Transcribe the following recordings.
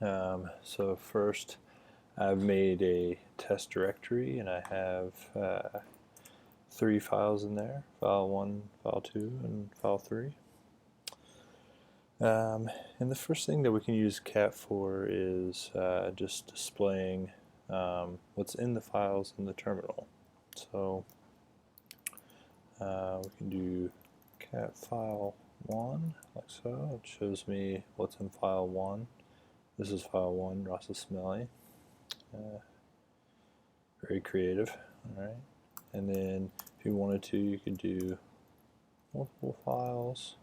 So first I've made a test directory and I have 3 files in there, file 1, file 2, and file 3. And the first thing that we can use cat for is just displaying what's in the files in the terminal. So we can do cat file 1 like so. It shows me what's in file 1. This is file 1, Ross is smelly. Very creative. Alright. And then if you wanted to, you could do multiple files.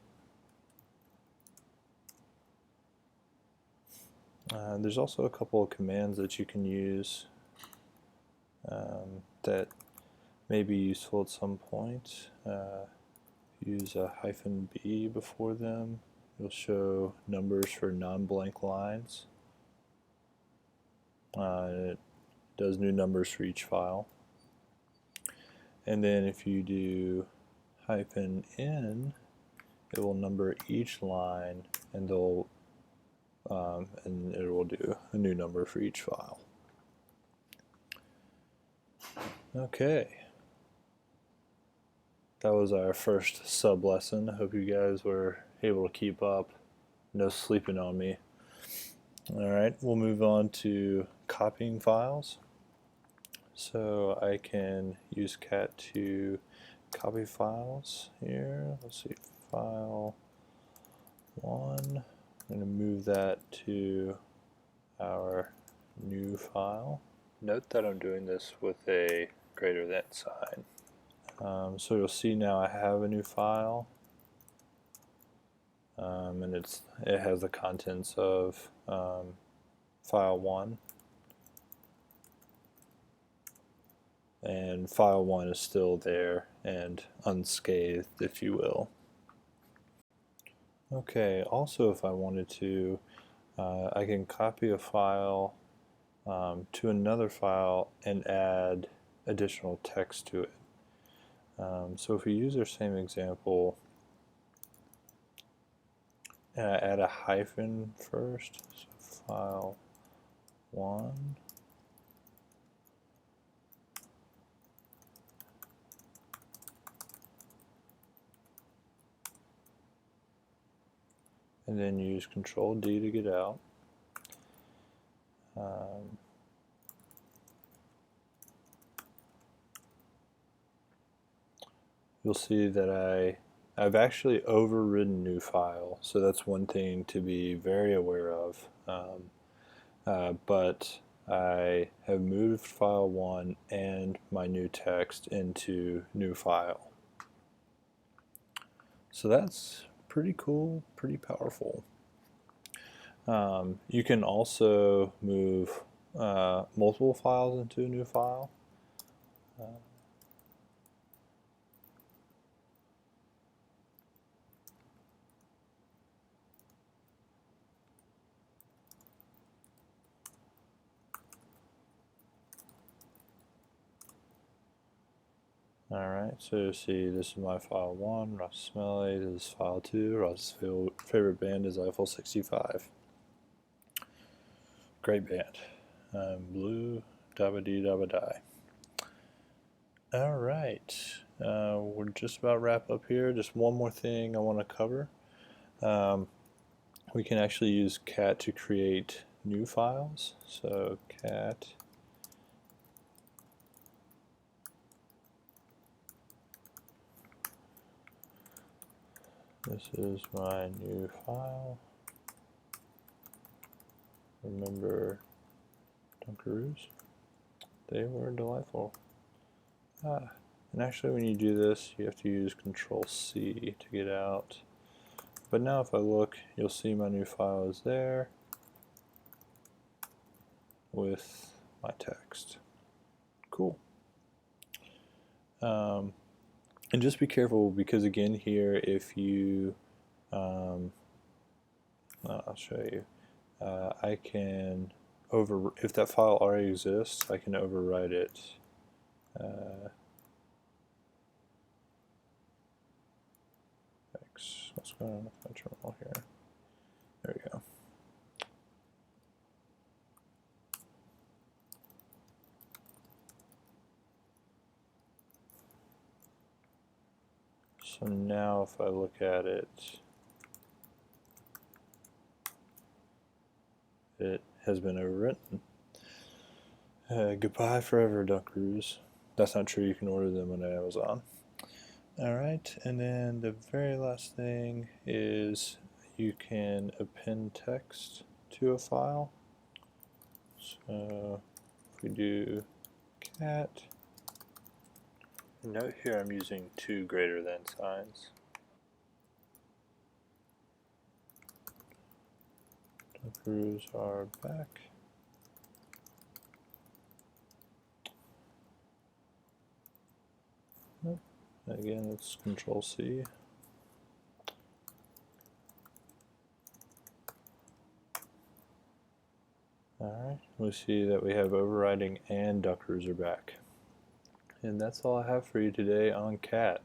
There's also a couple of commands that you can use that may be useful at some point. Use a -b before them. You'll show numbers for non-blank lines. It does new numbers for each file. And then if you do -n, it will number each line, and it will do a new number for each file. Okay, that was our first sub lesson. I hope you guys were able to keep up. No sleeping on me. Alright, we'll move on to copying files. So I can use cat to copy files here. Let's see, file 1. I'm going to move that to our new file. Note that I'm doing this with a greater than sign. So you'll see now I have a new file, and it has the contents of file 1, and file 1 is still there and unscathed, if you will. Okay, also if I wanted to, I can copy a file to another file and add additional text to it. So if we use our same example, add a hyphen first, so file 1, and then use Control D to get out. You'll see that I've actually overridden new file, so that's one thing to be very aware of. But I have moved file 1 and my new text into new file. So that's pretty cool, pretty powerful. You can also move multiple files into a new file. Alright, so you see this is my file 1, Ross Smelly, this is file 2, Ross's favorite band is Eiffel 65. Great band. Blue, dabba dee dabba die. Alright, we're just about wrap up here. Just one more thing I want to cover. We can actually use cat to create new files. So cat this is my new file. Remember Dunkaroos? They were delightful. And actually when you do this, you have to use Control C to get out. But now if I look, you'll see my new file is there with my text. Cool. And just be careful because again here, if you, I'll show you. I can if that file already exists, I can overwrite it. What's going on with my terminal here? There we go. So now if I look at it, it has been overwritten. Goodbye forever, Dunkaroos. That's not true, you can order them on Amazon. Alright, and then the very last thing is you can append text to a file. So if we do cat, note here I'm using 2 greater than signs. Dunkaroos are back. Nope. Again, it's Control C. Alright, we see that we have overriding and Dunkaroos are back. And that's all I have for you today on cat.